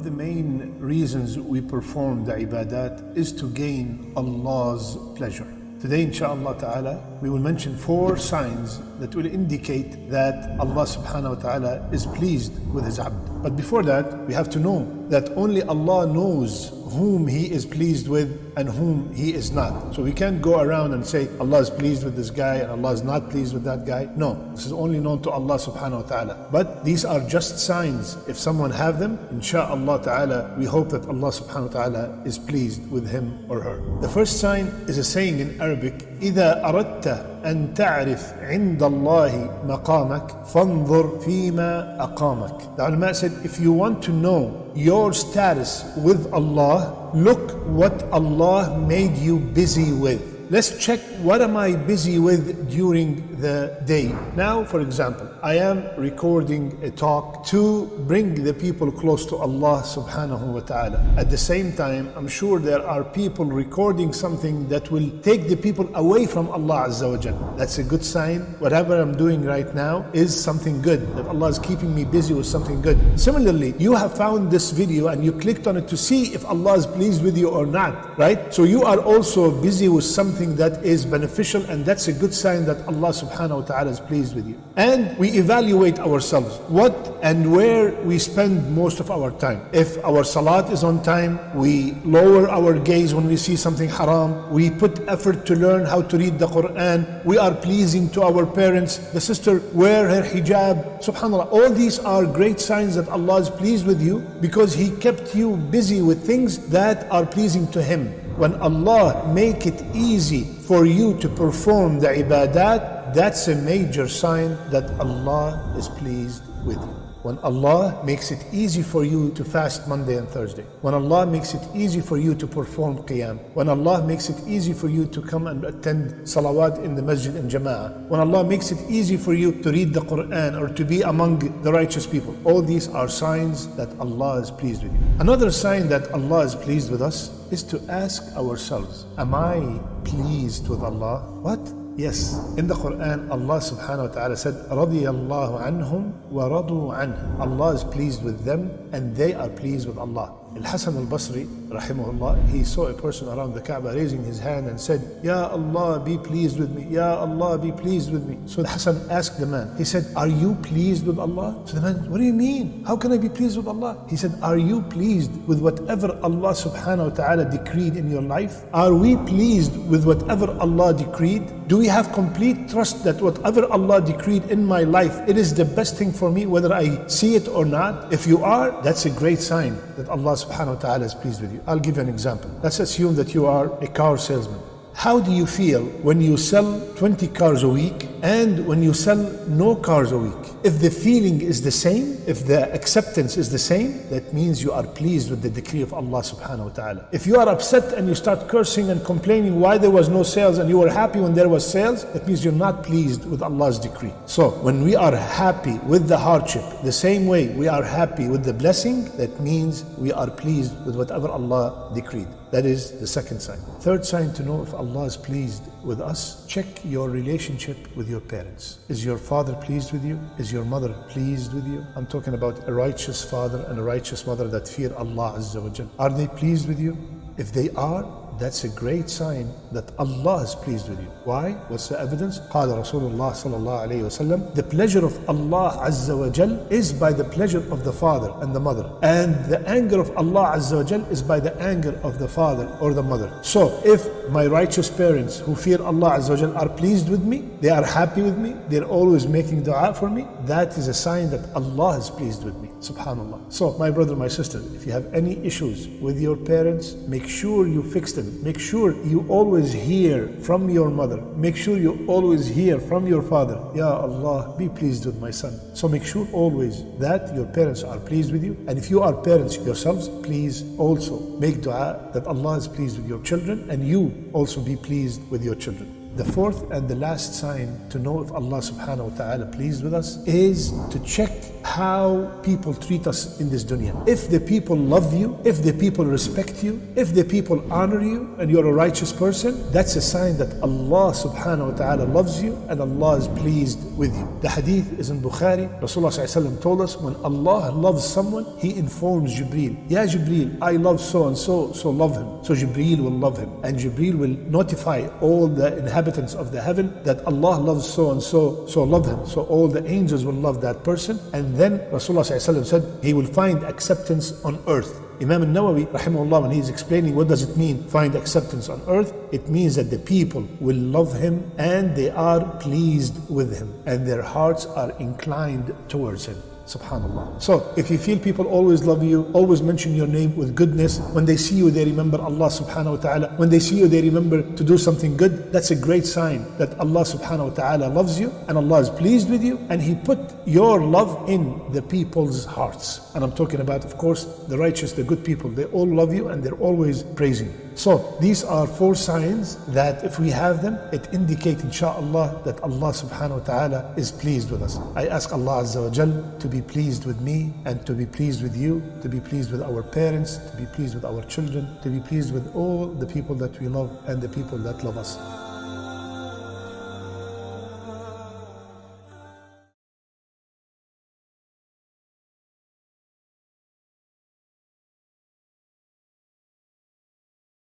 of the main reasons we perform the ibadat is to gain Allah's pleasure. Today, inshaAllah ta'ala, we will mention 4 signs that will indicate that Allah subhanahu wa ta'ala is pleased with His abd. But before that, we have to know that only Allah knows whom He is pleased with and whom He is not. So we can't go around and say Allah is pleased with this guy and Allah is not pleased with that guy. No, this is only known to Allah subhanahu wa ta'ala. But these are just signs. If someone have them, insha'Allah ta'ala, we hope that Allah subhanahu wa ta'ala is pleased with him or her. The first sign is a saying in Arabic, إِذَا أَرَدْتَ أن تعرف عند الله مقامك فانظر فيما أقامك. The ulama said, if you want to know your status with Allah, look what Allah made you busy with. Let's check, what am I busy with during the day? Now, for example, I am recording a talk to bring the people close to Allah subhanahu wa ta'ala. At the same time, I'm sure there are people recording something that will take the people away from Allah azza wa jal. That's a good sign. Whatever I'm doing right now is something good, that Allah is keeping me busy with something good. Similarly, you have found this video and you clicked on it to see if Allah is pleased with you or not, right? So you are also busy with something that is beneficial, and that's a good sign that Allah subhanahu wa ta'ala is pleased with you. And we evaluate ourselves, what and where we spend most of our time. If our salat is on time, we lower our gaze when we see something haram, we put effort to learn how to read the Quran, we are pleasing to our parents, the sister wear her hijab, subhanAllah. All these are great signs that Allah is pleased with you because He kept you busy with things that are pleasing to Him. When Allah make it easy for you to perform the ibadat, that's a major sign that Allah is pleased with you. When Allah makes it easy for you to fast Monday and Thursday, when Allah makes it easy for you to perform qiyam, when Allah makes it easy for you to come and attend salawat in the masjid and jama'ah, when Allah makes it easy for you to read the Quran or to be among the righteous people, all these are signs that Allah is pleased with you. Another sign that Allah is pleased with us is to ask ourselves, am I pleased with Allah? What? Yes, in the Quran, Allah subhanahu wa ta'ala said, رَضِيَ اللَّهُ عَنْهُمْ وَرَضُوا عَنْهُ. Allah is pleased with them and they are pleased with Allah. Al-Hasan al-Basri, rahimahullah, he saw a person around the Kaaba raising his hand and said, Ya Allah, be pleased with me. Ya Allah, be pleased with me. So Hasan asked the man, he said, are you pleased with Allah? So the man, what do you mean? How can I be pleased with Allah? He said, are you pleased with whatever Allah subhanahu wa ta'ala decreed in your life? Are we pleased with whatever Allah decreed? Do we have complete trust that whatever Allah decreed in my life, it is the best thing for me, whether I see it or not? If you are, that's a great sign that Allah subhanahu wa ta'ala is pleased with you. I'll give you an example. Let's assume that you are a car salesman. How do you feel when you sell 20 cars a week and when you sell no cars a week? If the feeling is the same, if the acceptance is the same, that means you are pleased with the decree of Allah subhanahu wa ta'ala. If you are upset and you start cursing and complaining why there was no sales and you were happy when there was sales, that means you're not pleased with Allah's decree. So when we are happy with the hardship, the same way we are happy with the blessing, that means we are pleased with whatever Allah decreed. That is the second sign. Third sign to know if Allah is pleased with us, check your relationship with your parents. Is your father pleased with you? Is your mother pleased with you? I'm talking about a righteous father and a righteous mother that fear Allah azza wa jal. Are they pleased with you? If they are, that's a great sign that Allah is pleased with you. Why? What's the evidence? قال رسول الله صلى الله عليه وسلم, the pleasure of Allah Azza wa Jal is by the pleasure of the father and the mother, and the anger of Allah Azza wa Jal is by the anger of the father or the mother. So if my righteous parents who fear Allah Azza wa Jal are pleased with me, they are happy with me, they're always making dua for me, that is a sign that Allah is pleased with me. Subhanallah. So my brother, my sister, if you have any issues with your parents, make sure you fix them. Make sure you always hear from your mother. Make sure you always hear from your father. Ya Allah, be pleased with my son. So make sure always that your parents are pleased with you. And if you are parents yourselves, please also make dua that Allah is pleased with your children and you also be pleased with your children. The fourth and the last sign to know if Allah subhanahu wa ta'ala pleased with us is to check how people treat us in this dunya. If the people love you, if the people respect you, if the people honor you, and you're a righteous person, that's a sign that Allah subhanahu wa ta'ala loves you and Allah is pleased with you. The hadith is in Bukhary. Rasulullah sallallahu alaihi wasallam told us, when Allah loves someone, He informs Jibreel, Ya Jibreel, I love so and so, so love him. So Jibreel will love him, and Jibreel will notify all the inhabitants of the heaven that Allah loves so and so, so love him. So all the angels will love that person, and then Rasulullah sallallahu alaihi wasallam said he will find acceptance on earth. Imam al-Nawawi, rahimahullah, when he's explaining what does it mean, find acceptance on earth, it means that the people will love him and they are pleased with him and their hearts are inclined towards him. Subhanallah. So if you feel people always love you, always mention your name with goodness, when they see you they remember Allah subhanahu wa ta'ala, when they see you they remember to do something good, that's a great sign that Allah subhanahu wa ta'ala loves you and Allah is pleased with you, and He put your love in the people's hearts. And I'm talking about, of course, the righteous, the good people. They all love you and they're always praising you. So these are 4 signs that if we have them, it indicates insha'Allah that Allah subhanahu wa ta'ala is pleased with us. I ask Allah Azza wa Jal to be pleased with me and to be pleased with you, to be pleased with our parents, to be pleased with our children, to be pleased with all the people that we love and the people that love us.